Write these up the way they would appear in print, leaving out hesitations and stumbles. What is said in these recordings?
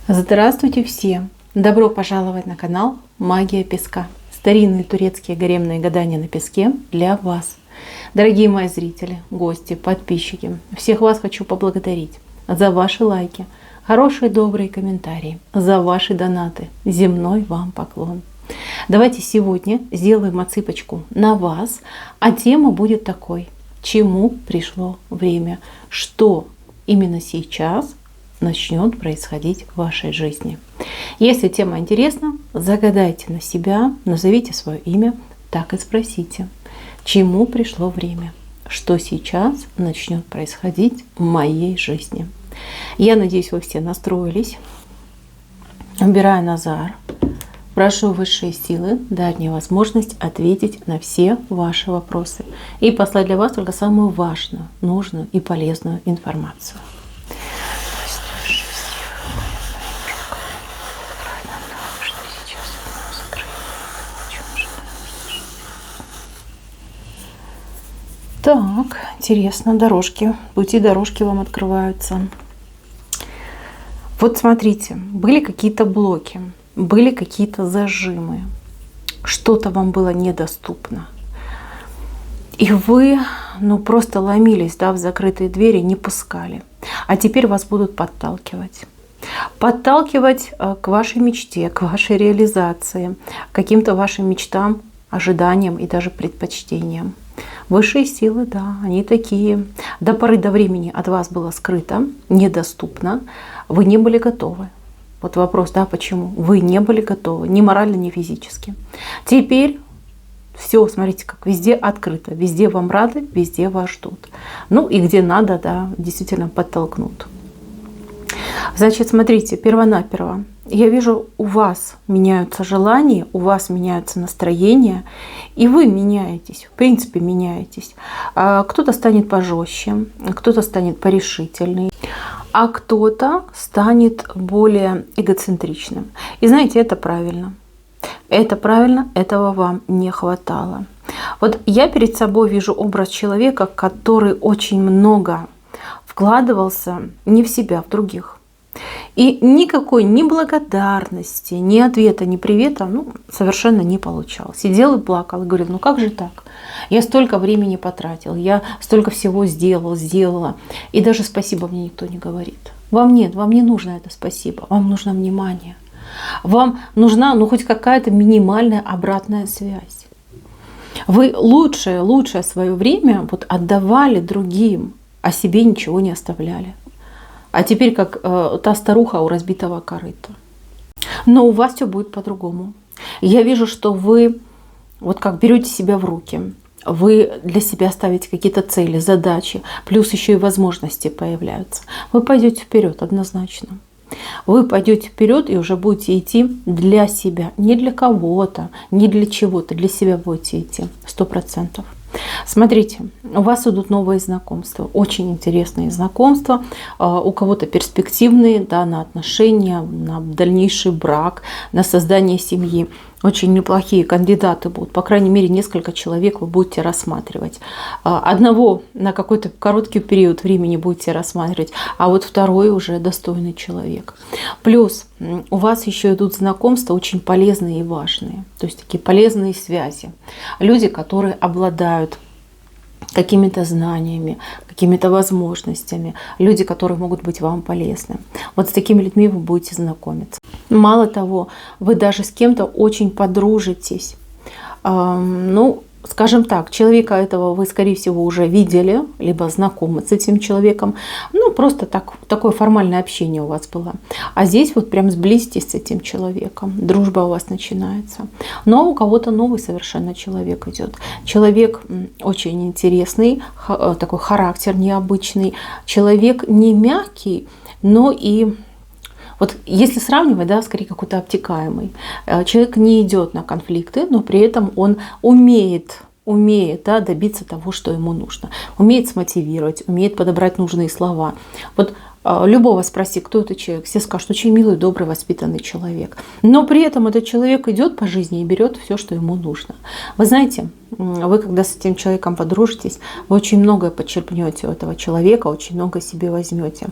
Здравствуйте все! Добро пожаловать на канал Магия Песка. Старинные турецкие гаремные гадания на песке для вас. Дорогие мои зрители, гости, подписчики, всех вас хочу поблагодарить за ваши лайки, хорошие добрые комментарии, за ваши донаты. Земной вам поклон. Давайте сегодня сделаем отсыпочку на вас, а тема будет такой: чему пришло время, что именно сейчас начнет происходить в вашей жизни. Если тема интересна, загадайте на себя, назовите свое имя, так и спросите, чему пришло время, что сейчас начнет происходить в моей жизни. Я надеюсь, вы все настроились. Убираю Назар. Прошу высшие силы дать мне возможность ответить на все ваши вопросы и послать для вас только самую важную, нужную и полезную информацию. Так, интересно, дорожки, пути дорожки вам открываются. Вот смотрите, были какие-то блоки, были какие-то зажимы, что-то вам было недоступно. И вы, просто ломились, в закрытые двери, не пускали. А теперь вас будут подталкивать. Подталкивать к вашей мечте, к вашей реализации, к каким-то вашим мечтам, ожиданиям и даже предпочтениям. Высшие силы, они такие. До поры до времени от вас было скрыто, недоступно. Вы не были готовы. Вот вопрос, почему? Вы не были готовы, ни морально, ни физически. Теперь все, смотрите, как везде открыто. Везде вам рады, везде вас ждут. И где надо, действительно подтолкнут. Значит, смотрите, первонаперво. Я вижу, у вас меняются желания, у вас меняются настроения, и вы меняетесь, в принципе, меняетесь. Кто-то станет пожестче, кто-то станет порешительней, а кто-то станет более эгоцентричным. И знаете, это правильно. Это правильно, этого вам не хватало. Вот я перед собой вижу образ человека, который очень много вкладывался не в себя, в других. И никакой ни благодарности, ни ответа, ни привета совершенно не получал. Сидел и плакал, и говорил, как же так? Я столько времени потратил, я столько всего сделала. И даже спасибо мне никто не говорит. Вам не нужно это спасибо, вам нужно внимание. Вам нужна хоть какая-то минимальная обратная связь. Вы лучшее свое время отдавали другим, а себе ничего не оставляли. А теперь как та старуха у разбитого корыта. Но у вас все будет по-другому. Я вижу, что вы как берете себя в руки. Вы для себя ставите какие-то цели, задачи, плюс еще и возможности появляются. Вы пойдете вперед однозначно. Вы пойдете вперед и уже будете идти для себя. Не для кого-то, не для чего-то. Для себя будете идти 100%. Смотрите, у вас идут новые знакомства, очень интересные знакомства, у кого-то перспективные, на отношения, на дальнейший брак, на создание семьи. Очень неплохие кандидаты будут, по крайней мере, несколько человек вы будете рассматривать. Одного на какой-то короткий период времени будете рассматривать, а второй уже достойный человек. Плюс у вас еще идут знакомства очень полезные и важные, то есть такие полезные связи. Люди, которые обладают какими-то знаниями, какими-то возможностями, люди, которые могут быть вам полезны. С такими людьми вы будете знакомиться. Мало того, вы даже с кем-то очень подружитесь. Скажем так, человека этого вы, скорее всего, уже видели, либо знакомы с этим человеком. Просто такое формальное общение у вас было. А здесь прям сблизитесь с этим человеком. Дружба у вас начинается. Но у кого-то новый совершенно человек идет. Человек очень интересный, такой характер необычный. Человек не мягкий, но и... если сравнивать, скорее какой-то обтекаемый. Человек не идет на конфликты, но при этом он умеет добиться того, что ему нужно. Умеет смотивировать, умеет подобрать нужные слова. Любого спроси, кто это человек, все скажут, очень милый, добрый, воспитанный человек. Но при этом этот человек идет по жизни и берет все, что ему нужно. Вы знаете, вы когда с этим человеком подружитесь, вы очень многое почерпнете у этого человека, очень много себе возьмете.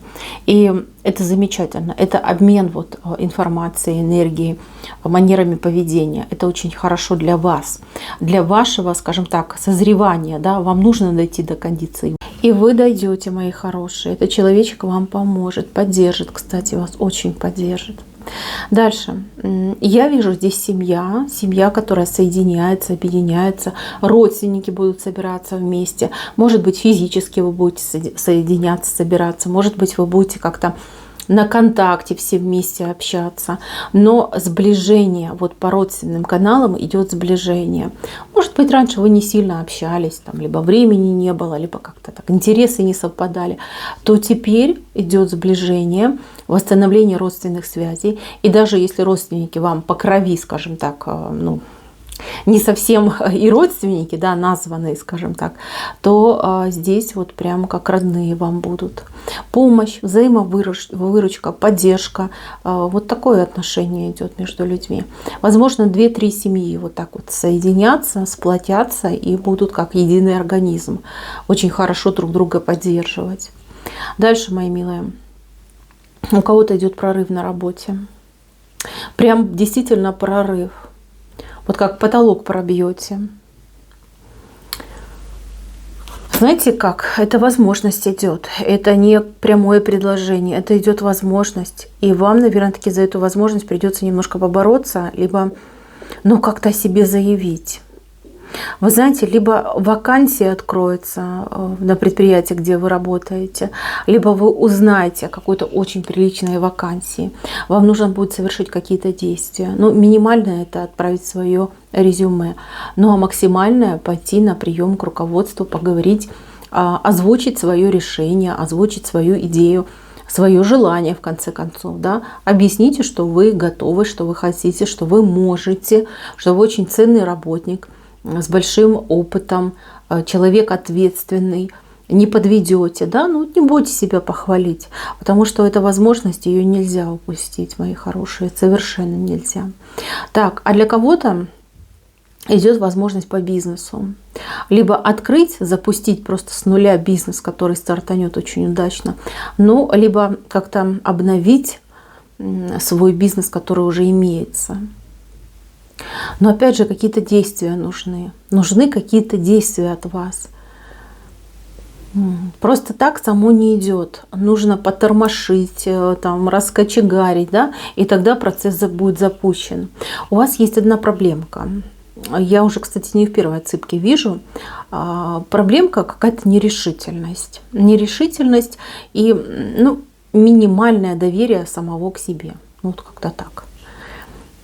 И это замечательно. Это обмен вот информацией, энергией, манерами поведения. Это очень хорошо для вас, для вашего, скажем так, созревания. Да? Вам нужно дойти до кондиции. И вы дойдете, мои хорошие. Этот человечек вам поможет, поддержит, кстати, вас очень поддержит. Дальше. Я вижу здесь семья, которая соединяется, объединяется. Родственники будут собираться вместе. Может быть, физически вы будете соединяться, собираться. Может быть, вы будете как-то на контакте все вместе общаться. Но сближение, вот по родственным каналам идет сближение. Может быть, раньше вы не сильно общались, там, либо времени не было, либо как-то так интересы не совпадали. То теперь идет сближение, восстановление родственных связей. И даже если родственники вам по крови, скажем так, ну, не совсем и родственники, да, названные, скажем так, то здесь вот прямо как родные вам будут. Помощь, взаимовыручка, поддержка. Вот такое отношение идет между людьми. Возможно, 2-3 семьи вот так вот соединятся, сплотятся и будут как единый организм. Очень хорошо друг друга поддерживать. Дальше, мои милые, у кого-то идет прорыв на работе. Прям действительно прорыв. Вот как потолок пробьете. Знаете как? Это возможность идет. Это не прямое предложение. Это идет возможность. И вам, наверное, таки за эту возможность придется немножко побороться, либо ну, как-то о себе заявить. Вы знаете, либо вакансия откроется на предприятии, где вы работаете, либо вы узнаете о какой-то очень приличной вакансии. Вам нужно будет совершить какие-то действия. Ну, минимальное – это отправить свое резюме. Ну, а максимальное – пойти на прием к руководству, поговорить, озвучить свое решение, озвучить свою идею, свое желание, в конце концов. Да? Объясните, что вы готовы, что вы хотите, что вы можете, что вы очень ценный работник, с большим опытом, человек ответственный, не подведете, да, ну не бойтесь себя похвалить, потому что эта возможность, ее нельзя упустить, мои хорошие, совершенно нельзя. Так, а для кого-то идет возможность по бизнесу. Либо открыть, запустить просто с нуля бизнес, который стартанет очень удачно, ну, либо как-то обновить свой бизнес, который уже имеется. Но опять же, какие-то действия нужны. Нужны какие-то действия от вас. Просто так само не идет. Нужно потормошить, там, раскочегарить, да, и тогда процесс будет запущен. У вас есть одна проблемка. Я уже, кстати, не в первой отсыпке вижу. Проблемка какая-то нерешительность. Нерешительность и ну, минимальное доверие самого к себе. Ну, вот как-то так.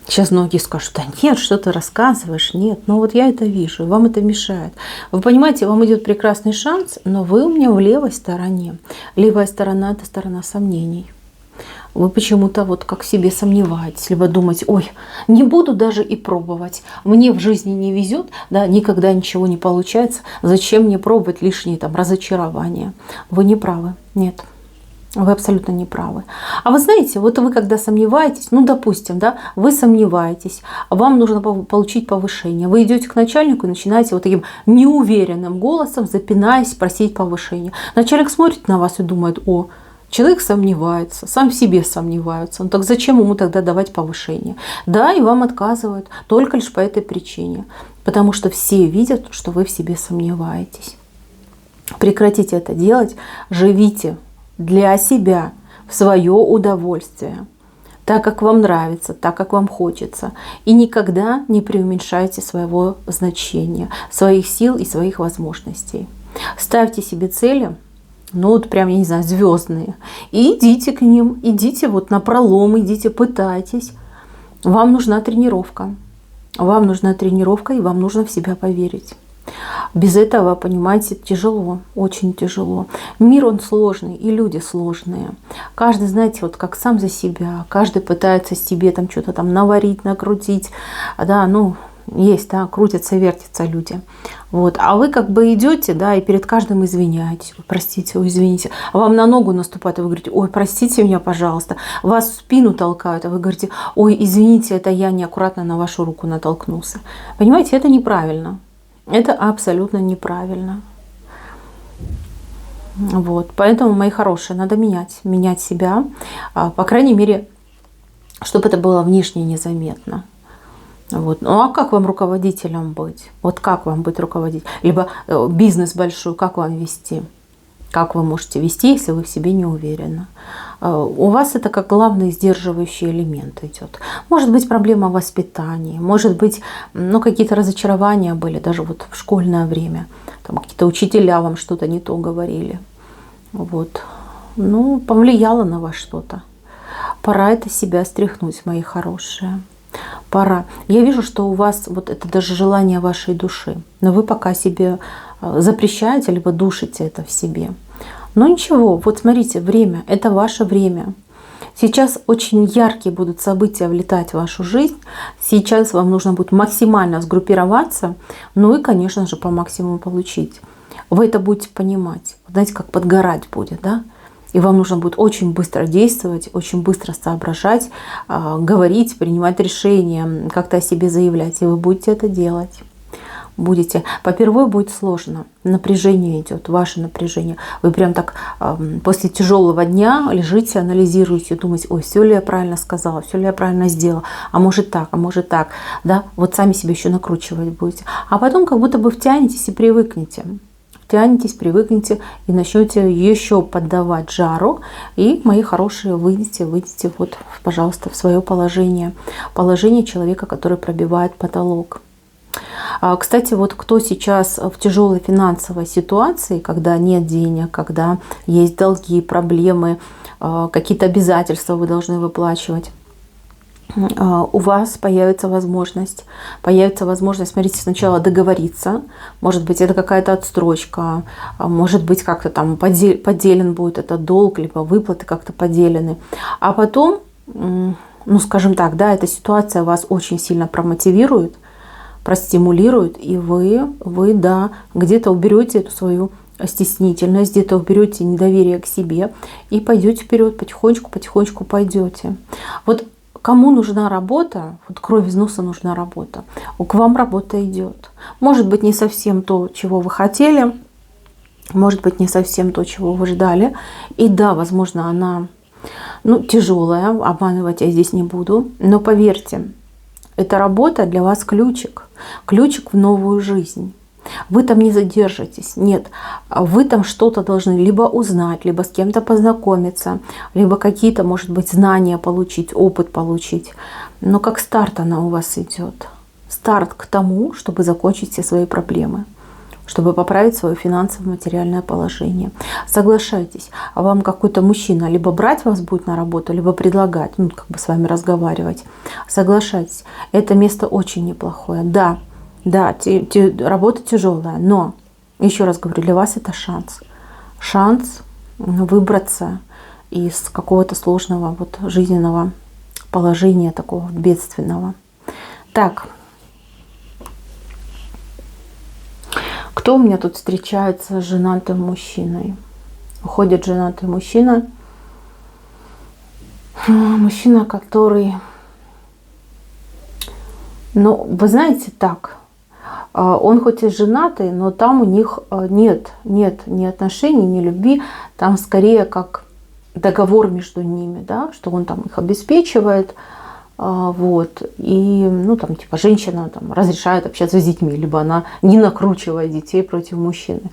Сейчас многие скажут, да нет, что ты рассказываешь, нет. Но вот я это вижу, вам это мешает. Вы понимаете, вам идет прекрасный шанс, но вы у меня в левой стороне. Левая сторона – это сторона сомнений. Вы почему-то вот как в себе сомневаетесь, либо думаете, ой, не буду даже и пробовать. Мне в жизни не везет, да, никогда ничего не получается. Зачем мне пробовать лишние там разочарования? Вы не правы, нет. Вы абсолютно не правы. А вы знаете, вот вы когда сомневаетесь, ну, допустим, да, вы сомневаетесь, вам нужно получить повышение. Вы идете к начальнику и начинаете вот таким неуверенным голосом, запинаясь, просить повышения. Начальник смотрит на вас и думает, о, человек сомневается, сам в себе сомневается. Ну так зачем ему тогда давать повышение? Да, и вам отказывают только лишь по этой причине. Потому что все видят, что вы в себе сомневаетесь. Прекратите это делать, живите для себя, в свое удовольствие, так, как вам нравится, так, как вам хочется. И никогда не преуменьшайте своего значения, своих сил и своих возможностей. Ставьте себе цели, ну вот прям, я не знаю, звездные, и идите к ним, идите вот напролом, идите, пытайтесь. Вам нужна тренировка. Вам нужна тренировка, и вам нужно в себя поверить. Без этого, понимаете, тяжело, очень тяжело. Мир, он сложный, и люди сложные. Каждый, знаете, вот как сам за себя. Каждый пытается себе там что-то там наварить, накрутить. Да, ну, Есть, да, крутятся, вертятся люди. Вот. А вы как бы идете, да, и перед каждым извиняетесь. Ой, простите, ой, извините. А вам на ногу наступают, и вы говорите, ой, простите меня, пожалуйста. Вас в спину толкают, а вы говорите, ой, извините, это я неаккуратно на вашу руку натолкнулся. Понимаете, это неправильно. Это абсолютно неправильно. Вот. Поэтому, мои хорошие, надо менять себя. По крайней мере, чтобы это было внешне незаметно. Вот. Ну а как вам руководителем быть? Вот как вам быть руководителем? Либо бизнес большой, как вам вести? Как вы можете вести, если вы в себе не уверены? У вас это как главный сдерживающий элемент идет. Может быть, проблема в воспитании, может быть, какие-то разочарования были даже вот в школьное время. Там какие-то учителя вам что-то не то говорили. Вот. Повлияло на вас что-то. Пора это себя стряхнуть, мои хорошие. Пора. Я вижу, что у вас вот это даже желание вашей души, но вы пока себе запрещаете, либо душите это в себе. Но ничего, вот смотрите, время, это ваше время. Сейчас очень яркие будут события влетать в вашу жизнь. Сейчас вам нужно будет максимально сгруппироваться, и, конечно же, по максимуму получить. Вы это будете понимать. Знаете, как подгорать будет, да? И вам нужно будет очень быстро действовать, очень быстро соображать, говорить, принимать решения, как-то о себе заявлять. И вы будете это делать. Будете. Попервой будет сложно. Напряжение идет, ваше напряжение. Вы прям так после тяжелого дня лежите, анализируете, думаете, ой, все ли я правильно сказала, все ли я правильно сделала, а может так, да, вот сами себя еще накручивать будете. А потом как будто бы втянетесь и привыкнете. Привыкнете и начнете еще поддавать жару. И, мои хорошие, выйдите вот, пожалуйста, в свое положение. Положение человека, который пробивает потолок. Кстати, вот кто сейчас в тяжелой финансовой ситуации, когда нет денег, когда есть долги, проблемы, какие-то обязательства вы должны выплачивать, у вас появится возможность, смотрите, сначала договориться, может быть, это какая-то отстрочка, может быть, как-то там поделен будет этот долг, либо выплаты как-то поделены. А потом, скажем так, да, эта ситуация вас очень сильно промотивирует, простимулирует, и вы, да, где-то уберете эту свою стеснительность, где-то уберете недоверие к себе и пойдете вперед, потихонечку пойдете. Вот кому нужна работа, вот кровь из носа нужна работа, к вам работа идет. Может быть, не совсем то, чего вы хотели, может быть, не совсем то, чего вы ждали. И да, возможно, она тяжелая, обманывать я здесь не буду. Но поверьте, эта работа для вас ключик в новую жизнь. Вы там не задержитесь, нет, вы там что-то должны либо узнать, либо с кем-то познакомиться, либо какие-то, может быть, знания получить, опыт получить. Но как старт она у вас идет. Старт к тому, чтобы закончить все свои проблемы, чтобы поправить свое финансовое, материальное положение. Соглашайтесь, а вам какой-то мужчина либо брать вас будет на работу, либо предлагать, с вами разговаривать. Соглашайтесь, это место очень неплохое. Да, работа тяжелая, но, еще раз говорю, для вас это шанс. Шанс выбраться из какого-то сложного жизненного положения, такого бедственного. Так, кто у меня тут встречается с женатым мужчиной? Уходит женатый мужчина. Мужчина, который... вы знаете, так... Он хоть и женатый, но там у них нет ни отношений, ни любви. Там скорее как договор между ними, да, что он там их обеспечивает. И женщина разрешает общаться с детьми, либо она не накручивает детей против мужчины.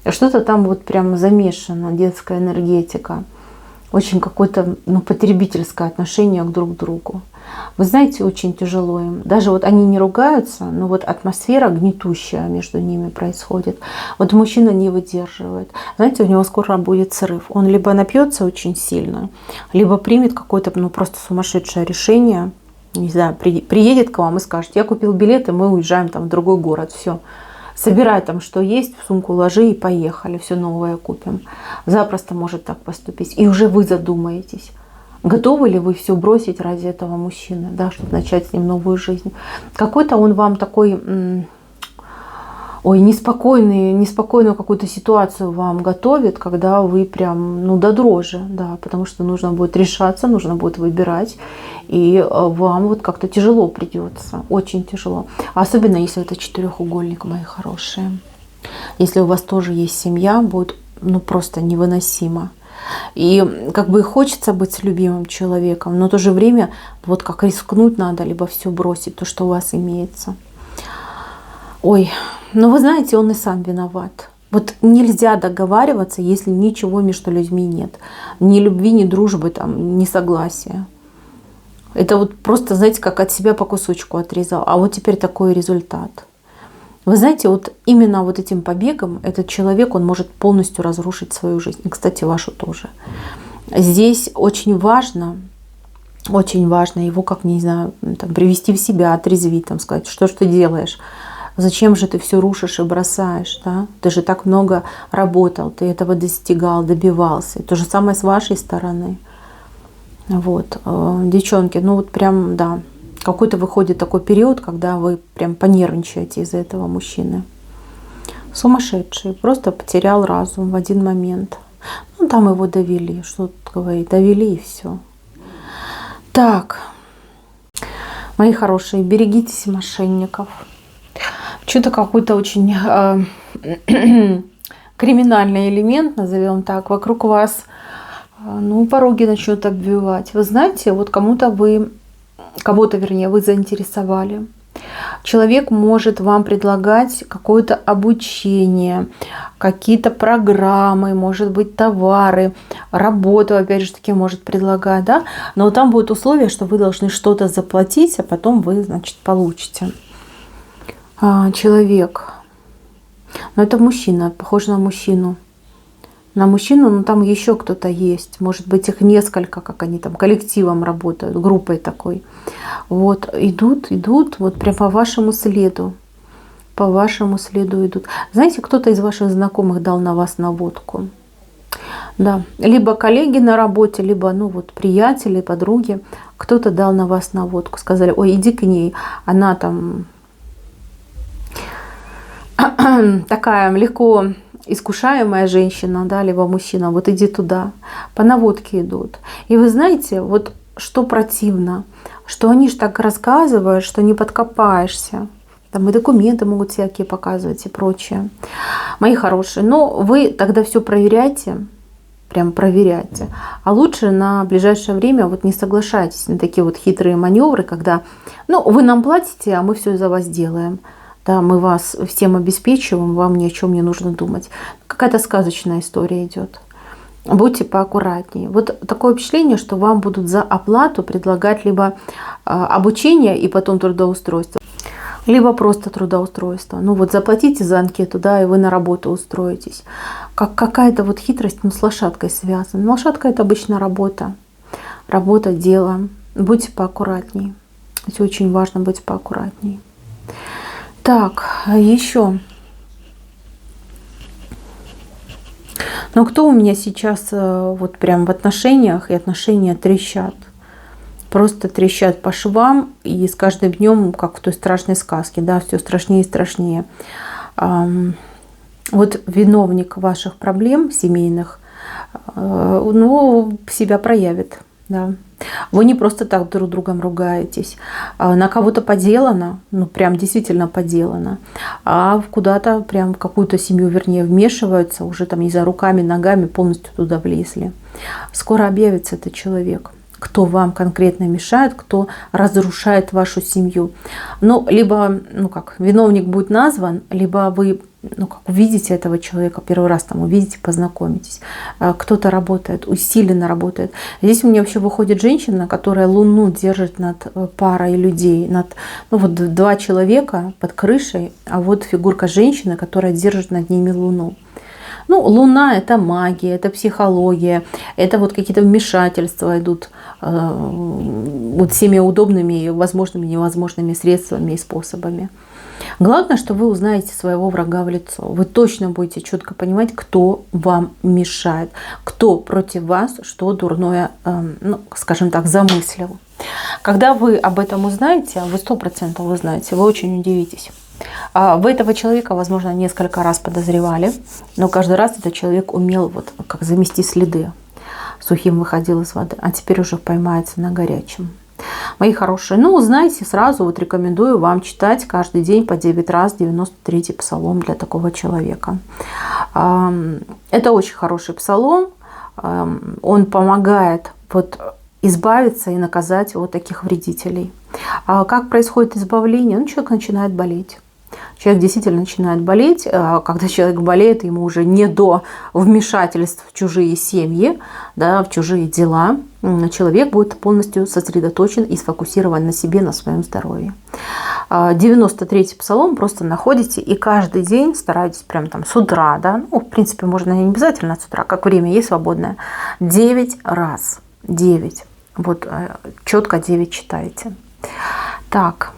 Что-то там прям замешано, детская энергетика. Очень какое-то потребительское отношение друг к другу. Вы знаете, очень тяжело им. Даже они не ругаются, но атмосфера гнетущая между ними происходит. Мужчина не выдерживает. Знаете, у него скоро будет срыв. Он либо напьется очень сильно, либо примет какое-то просто сумасшедшее решение. Не знаю, приедет к вам и скажет, я купил билеты, мы уезжаем в другой город. Все. Собирай там, что есть, в сумку ложи и поехали, все новое купим. Запросто может так поступить. И уже вы задумаетесь. Готовы ли вы все бросить ради этого мужчины, да, чтобы начать с ним новую жизнь? Какой-то он вам такой, неспокойную какую-то ситуацию вам готовит, когда вы прям, ну, до дрожи, да, потому что нужно будет решаться, нужно будет выбирать, и вам вот как-то тяжело придется, очень тяжело. Особенно если это четырехугольник, мои хорошие. Если у вас тоже есть семья, будет, ну, просто невыносимо. И как бы хочется быть с любимым человеком, но в то же время вот как рискнуть надо, либо все бросить, то, что у вас имеется. Ой, ну вы знаете, он и сам виноват. Вот нельзя договариваться, если ничего между людьми нет. Ни любви, ни дружбы, там, ни согласия. Это вот просто, знаете, как от себя по кусочку отрезал. А вот теперь такой результат. Вы знаете, вот именно вот этим побегом этот человек, он может полностью разрушить свою жизнь. И, кстати, вашу тоже. Здесь очень важно его, как, не знаю, там, привести в себя, отрезвить, там, сказать, что ж ты делаешь, зачем же ты все рушишь и бросаешь, да? Ты же так много работал, ты этого достигал, добивался. И то же самое с вашей стороны. Вот, девчонки, ну вот прям, да, какой-то выходит такой период, когда вы прям понервничаете из-за этого мужчины. Сумасшедший, просто потерял разум в один момент. Ну, там его довели, что тут говорить, довели и все. Так, мои хорошие, берегитесь мошенников. Что-то какой-то очень криминальный элемент, назовем так, вокруг вас, ну, пороги начнут обвивать. Вы знаете, вот кого-то вы заинтересовали. Человек может вам предлагать какое-то обучение, какие-то программы, может быть, товары, работу, опять же таки, может предлагать, да? Но там будет условие, что вы должны что-то заплатить, а потом вы, значит, получите. Человек. Но это мужчина, похож на мужчину. На мужчину, но там еще кто-то есть. Может быть, их несколько, как они там коллективом работают, группой такой. Вот, идут, вот прям по вашему следу. По вашему следу идут. Знаете, кто-то из ваших знакомых дал на вас наводку. Да, либо коллеги на работе, либо, ну вот, приятели, подруги. Кто-то дал на вас наводку. Сказали, ой, иди к ней, она там такая легко искушаемая женщина, да, либо мужчина, вот иди туда, по наводке идут. И вы знаете, вот что противно, что они же так рассказывают, что не подкопаешься. Там и документы могут всякие показывать и прочее. Мои хорошие, но вы тогда все проверяйте, прям проверяйте. А лучше на ближайшее время вот не соглашайтесь на такие вот хитрые маневры, когда, ну, вы нам платите, а мы все за вас делаем. Да, мы вас всем обеспечиваем, вам ни о чем не нужно думать. Какая-то сказочная история идет. Будьте поаккуратнее. Вот такое впечатление, что вам будут за оплату предлагать либо обучение и потом трудоустройство, либо просто трудоустройство. Ну вот заплатите за анкету, да, и вы на работу устроитесь. Как какая-то вот хитрость, ну, с лошадкой связана. Лошадка — это обычно работа. Работа, дело. Будьте поаккуратнее. Это очень важно, быть поаккуратнее. Так, еще. Но кто у меня сейчас вот прям в отношениях, и отношения трещат? Просто трещат по швам, и с каждым днем, как в той страшной сказке, да, все страшнее и страшнее. Вот виновник ваших проблем семейных, ну, себя проявит, да. Вы не просто так друг другом ругаетесь. На кого-то поделано, ну прям действительно поделано, а куда-то прям в какую-то семью, вернее, вмешиваются, уже там, не знаю, руками, ногами полностью туда влезли. Скоро объявится этот человек, кто вам конкретно мешает, кто разрушает вашу семью. Ну, либо, ну как, виновник будет назван, либо вы, ну как, увидите этого человека, первый раз там увидите, познакомитесь. Кто-то работает, усиленно работает. Здесь у меня вообще выходит женщина, которая Луну держит над парой людей, над, ну вот, два человека под крышей, а вот фигурка женщины, которая держит над ними Луну. Ну, Луна — это магия, это психология, это вот какие-то вмешательства идут вот всеми удобными, возможными, невозможными средствами и способами. Главное, что вы узнаете своего врага в лицо. Вы точно будете четко понимать, кто вам мешает, кто против вас что дурное, ну, скажем так, замыслил. Когда вы об этом узнаете, вы 100% узнаете, вы очень удивитесь. Вы этого человека, возможно, несколько раз подозревали, но каждый раз этот человек умел вот как замести следы. Сухим выходил из воды, а теперь уже поймается на горячем. Мои хорошие, ну, узнайте сразу, вот рекомендую вам читать каждый день по 9 раз 93-й псалом для такого человека. Это очень хороший псалом, он помогает вот избавиться и наказать вот таких вредителей. Как происходит избавление? Ну, человек начинает болеть. Человек действительно начинает болеть. Когда человек болеет, ему уже не до вмешательств в чужие семьи, да, в чужие дела. Человек будет полностью сосредоточен и сфокусирован на себе, на своем здоровье. 93-й псалом просто находите и каждый день старайтесь прям там с утра, да, ну, в принципе, можно не обязательно с утра, как время есть свободное, 9 раз. 9. Вот четко 9 читаете. Так.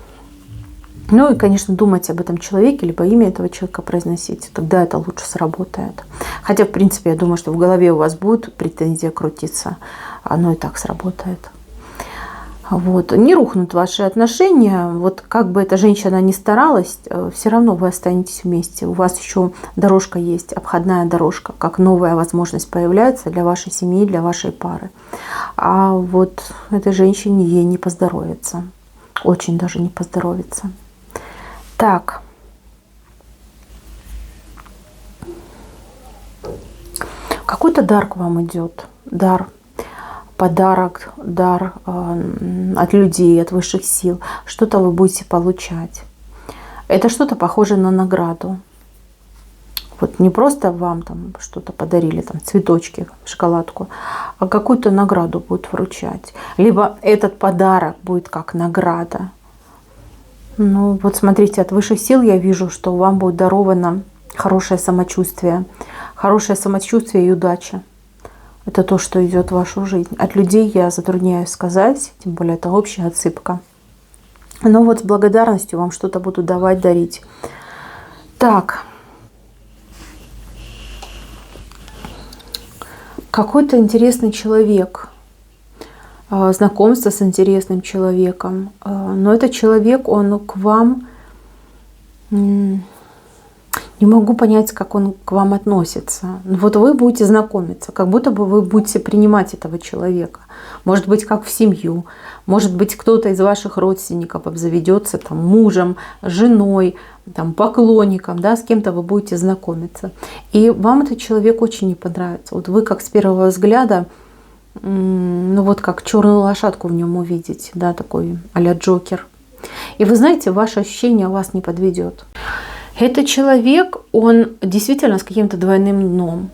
Ну и, конечно, думайте об этом человеке, либо имя этого человека произносите. Тогда это лучше сработает. Хотя, в принципе, я думаю, что в голове у вас будет претензия крутиться. Оно и так сработает. Вот. Не рухнут ваши отношения. Вот как бы эта женщина ни старалась, все равно вы останетесь вместе. У вас еще дорожка есть, обходная дорожка, как новая возможность появляется для вашей семьи, для вашей пары. А вот этой женщине ей не поздоровится. Очень даже не поздоровится. Так. Какой-то дар к вам идет. Дар. Подарок, дар от людей, от высших сил. Что-то вы будете получать. Это что-то похоже на награду. Вот не просто вам там что-то подарили, там цветочки, шоколадку, а какую-то награду будут вручать. Либо этот подарок будет как награда. Ну вот смотрите, от высших сил я вижу, что вам будет даровано хорошее самочувствие. Хорошее самочувствие и удача. Это то, что идет в вашу жизнь. От людей я затрудняюсь сказать, тем более это общая отсыпка. Но вот с благодарностью вам что-то буду давать, дарить. Так. Какой-то интересный человек. Знакомство с интересным человеком. Но этот человек, он к вам... Не могу понять, как он к вам относится. Вот вы будете знакомиться, как будто бы вы будете принимать этого человека. Может быть, как в семью. Может быть, кто-то из ваших родственников обзаведется там, мужем, женой, там, поклонником, да, с кем-то вы будете знакомиться. И вам этот человек очень не понравится. Вот вы как с первого взгляда, ну вот как черную лошадку в нем увидите, да, такой а-ля Джокер. И вы знаете, ваше ощущение вас не подведет. Этот человек, он действительно с каким-то двойным дном.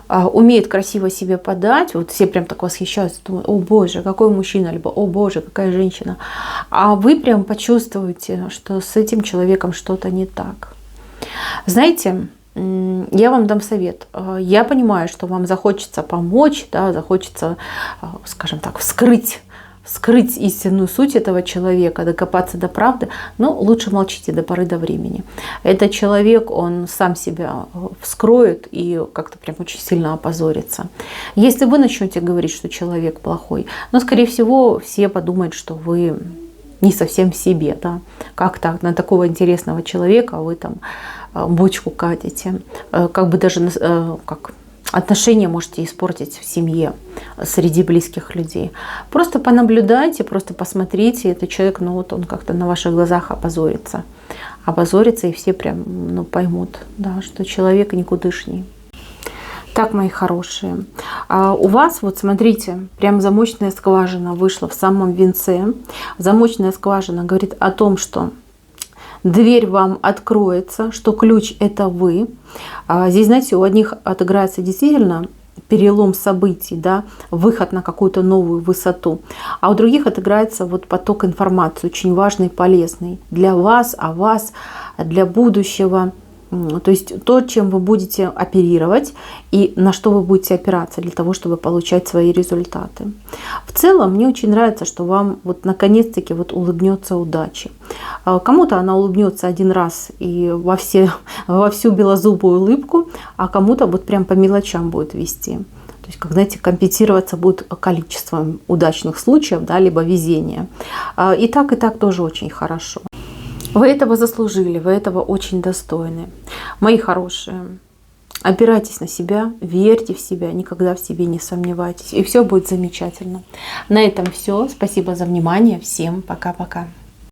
Умеет красиво себе подать. Вот все прям так восхищаются. Думают, о боже, какой мужчина, либо о боже, какая женщина. А вы прям почувствуете, что с этим человеком что-то не так. Знаете, я вам дам совет. Я понимаю, что вам захочется помочь, да, захочется, скажем так, вскрыть истинную суть этого человека, докопаться до правды, но лучше молчите до поры до времени. Этот человек, он сам себя вскроет и как-то прям очень сильно опозорится. Если вы начнете говорить, что человек плохой, но, скорее всего, все подумают, что вы не совсем в себе. Да? Как так? На такого интересного человека вы там бочку катите. Как бы даже как отношения можете испортить в семье, среди близких людей. Просто понаблюдайте, просто посмотрите, этот человек, ну вот он как-то на ваших глазах опозорится. Опозорится, и все прям ну, поймут, да, что человек никудышний. Так, мои хорошие, у вас, вот смотрите, прям замочная скважина вышла в самом венце. Замочная скважина говорит о том, что дверь вам откроется, что ключ это вы. Здесь, знаете, у одних отыграется действительно перелом событий, да, выход на какую-то новую высоту, а у других отыграется вот поток информации, очень важный, полезный для вас, о вас, для будущего. То есть то, чем вы будете оперировать и на что вы будете опираться для того, чтобы получать свои результаты. В целом, мне очень нравится, что вам вот наконец-таки вот улыбнется удача. Кому-то она улыбнется один раз и во всю белозубую улыбку, а кому-то вот прям по мелочам будет вести. То есть, как, знаете, компенсироваться будет количеством удачных случаев, да, либо везения. И так тоже очень хорошо. Вы этого заслужили, вы этого очень достойны. Мои хорошие, опирайтесь на себя, верьте в себя, никогда в себе не сомневайтесь. И все будет замечательно. На этом все. Спасибо за внимание. Всем пока-пока.